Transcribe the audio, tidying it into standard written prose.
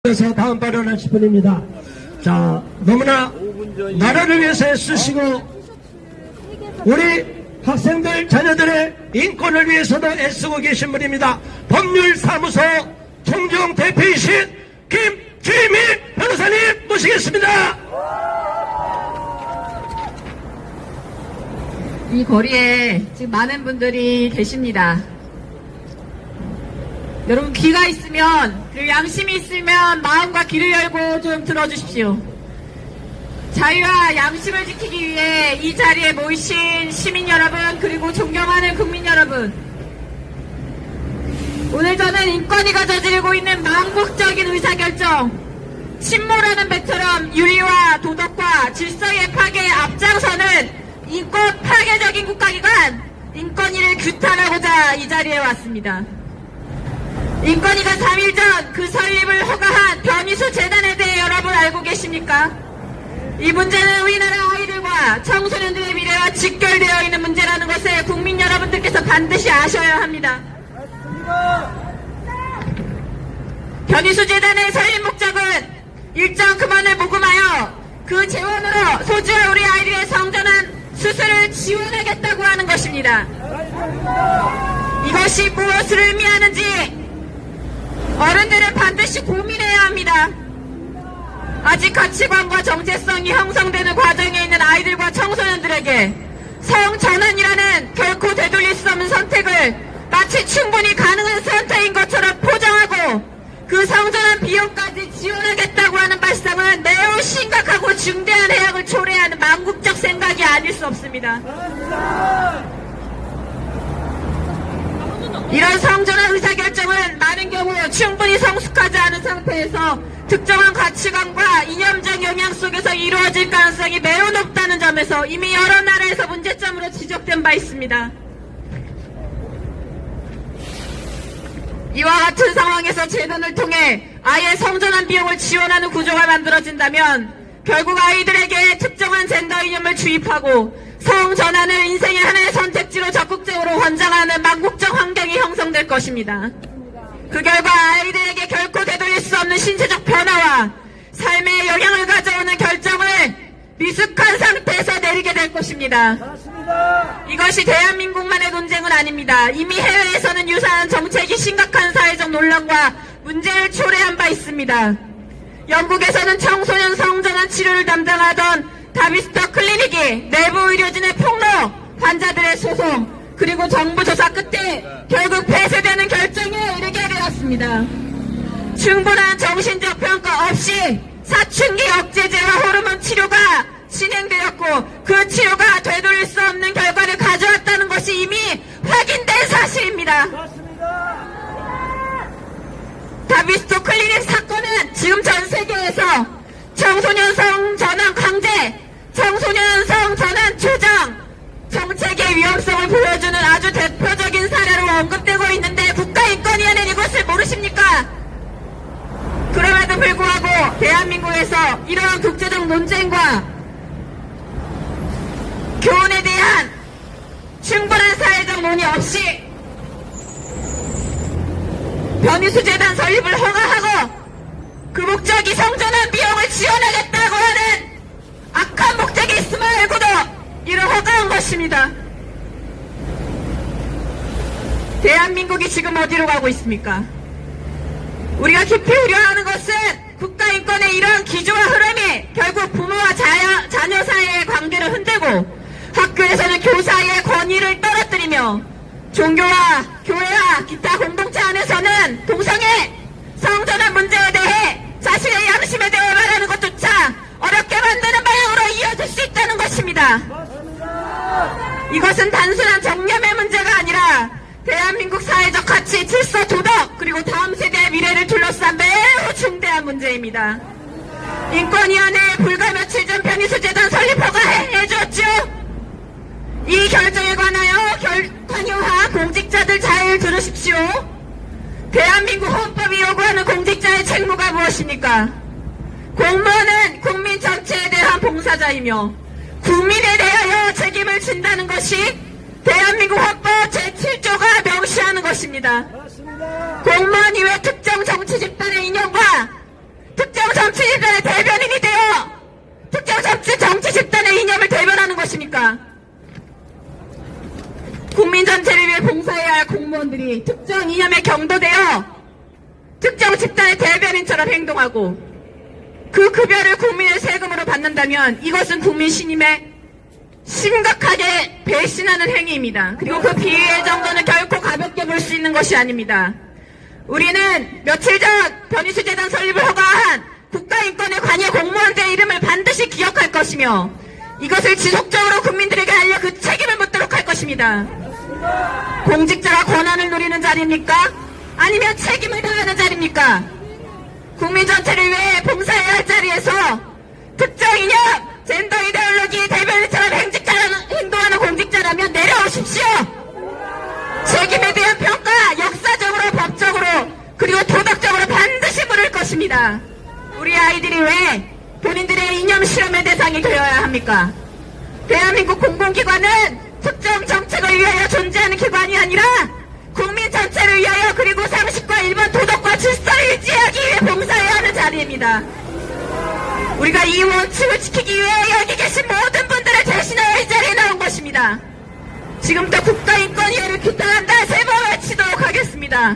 그래서 다음 발언하실 분입니다. 자, 너무나 나라를 위해서 애쓰시고 우리 학생들 자녀들의 인권을 위해서도 애쓰고 계신 분입니다. 법률사무소 총정 대표이신 김주미 변호사님 모시겠습니다. 이 거리에 지금 많은 분들이 계십니다. 여러분, 귀가 있으면, 그리고 양심이 있으면 마음과 귀를 열고 좀 들어주십시오. 자유와 양심을 지키기 위해 이 자리에 모이신 시민 여러분, 그리고 존경하는 국민 여러분, 오늘 저는 인권위가 저지르고 있는 망국적인 의사결정, 침몰하는 배처럼 윤리와 도덕과 질서의 파괴에 앞장서는 인권 파괴적인 국가기관 인권위를 규탄하고자 이 자리에 왔습니다. 인권위가 3일 전 그 설립을 허가한 변희수 재단에 대해 여러분 알고 계십니까? 이 문제는 우리나라 아이들과 청소년들의 미래와 직결되어 있는 문제라는 것을 국민 여러분들께서 반드시 아셔야 합니다. 변희수 재단의 설립 목적은 일정 금원을 모금하여 그 재원으로 소중한 우리 아이들의 성전환 수술을 지원하겠다고 하는 것입니다. 이것이 무엇을 의미하는지 어른들은 반드시 고민해야 합니다. 아직 가치관과 정체성이 형성되는 과정에 있는 아이들과 청소년들에게 성전환이라는 결코 되돌릴 수 없는 선택을 마치 충분히 가능한 선택인 것처럼 포장하고 그 성전환 비용까지 지원하겠다고 하는 발상은 매우 심각하고 중대한 해악을 초래하는 망국적 생각이 아닐 수 없습니다. 이런 성전환 의사결정은 많은 경우 충분히 성숙하지 않은 상태에서 특정한 가치관과 이념적 영향 속에서 이루어질 가능성이 매우 높다는 점에서 이미 여러 나라에서 문제점으로 지적된 바 있습니다. 이와 같은 상황에서 재단을 통해 아예 성전환 비용을 지원하는 구조가 만들어진다면 결국 아이들에게 특정한 젠더 이념을 주입하고 성전환을 인생의 하나의 선택지로 적극적으로 권장하는 망국적 환경이 형성될 것입니다. 그 결과 아이들에게 결코 되돌릴 수 없는 신체적 변화와 삶에 영향을 가져오는 결정을 미숙한 상태에서 내리게 될 것입니다. 이것이 대한민국만의 논쟁은 아닙니다. 이미 해외에서는 유사한 정책이 심각한 사회적 논란과 문제를 초래한 바 있습니다. 영국에서는 청소년 성전환 치료를 담당하던 다비스터 클리닉이 내부 의료진의 폭로, 환자들의 소송, 그리고 정부 조사 끝에 결국 폐쇄되는 결정에 이르게 되었습니다. 충분한 정신적 평가 없이 사춘기 억제제와 호르몬 치료가 진행되었고 그 치료가 되돌릴 수 없는 결과를 가져왔다는 것이 이미 확인된 사실입니다. 다비스토 클리닉 사건은 지금 전 세계에서 청소년 성전환 강제, 청소년 성전환 조정 정책의 위험성을 보여주는 아주 대표적인 사례로 언급되고 있는데 국가인권위원회는 이것을 모르십니까? 그럼에도 불구하고 대한민국에서 이러한 국제적 논쟁과 교훈에 대한 충분한 사회적 논의 없이 변희수 재단 설립을 허가하고 그 목적이 성전환 비용을 지원하겠다고 하는 악한 목적이 있음을 알고도 이를 허가한 것입니다. 대한민국이 지금 어디로 가고 있습니까? 우리가 깊이 우려하는 것은 국가인권의 이러한 기조와 흐름이 결국 부모와 자녀 사이의 관계를 흔들고 학교에서는 교사의 권위를 떨어뜨리며 종교와 교회와 기타 공동체 안에서는 동성애, 성전환 문제에 대해 자신의 양심에 대해 말하는 것조차 어렵게 만드는 방향으로 이어질 수 있다는 것입니다. 이것은 단순한 정념의 문제가 아니라 대한민국 사회적 가치, 질서, 도덕, 그리고 다음 세대의 미래를 둘러싼 매우 중대한 문제입니다. 인권위원회에 불과 며칠 전 변희수 재단 설립 허가해주었죠. 이 결정에 관하여 관여한 공직자들 잘 들으십시오. 대한민국 헌법이 요구하는 공직자의 책무가 무엇입니까? 공무원은 국민 전체에 대한 봉사자이며 국민에 대하여 책임을 진다는 것이 대한민국 헌법 제7조가 명시하는 것입니다. 공무원 이외 특정 정치 집단의 인연과 것입니까? 국민 전체를 위해 봉사해야 할 공무원들이 특정 이념에 경도되어 특정 집단의 대변인처럼 행동하고 그 급여를 국민의 세금으로 받는다면 이것은 국민 신임에 심각하게 배신하는 행위입니다. 그리고 그 비위의 정도는 결코 가볍게 볼 수 있는 것이 아닙니다. 우리는 며칠 전 변희수재단 설립을 허가한 국가인권에 관여 공무원들의 이름을 반드시 기억할 것이며 이것을 지속적으로 국민들에게 알려 그 책임을 묻도록 할 것입니다. 공직자가 권한을 누리는 자리입니까? 아니면 책임을 다하는 자리입니까? 국민 전체를 위해 봉사해야 할 자리에서 특정 이념, 젠더 이데올로기 대변인처럼 행동하는 공직자라면 내려오십시오. 책임에 대한 평가 역사적으로 법적으로 그리고 도덕적으로 반드시 물을 것입니다. 우리 아이들이 왜 본인들의 이념 실험의 대상이 되어야 합니까? 대한민국 공공기관은 특정 정책을 위하여 존재하는 기관이 아니라 국민 전체를 위하여 그리고 상식과 일반 도덕과 질서를 유지하기 위해 봉사해야 하는 자리입니다. 우리가 이 원칙을 지키기 위해 여기 계신 모든 분들을 대신하여 이 자리에 나온 것입니다. 지금부터 국가인권위원회를 규탄한다 세 번 외치도록 하겠습니다.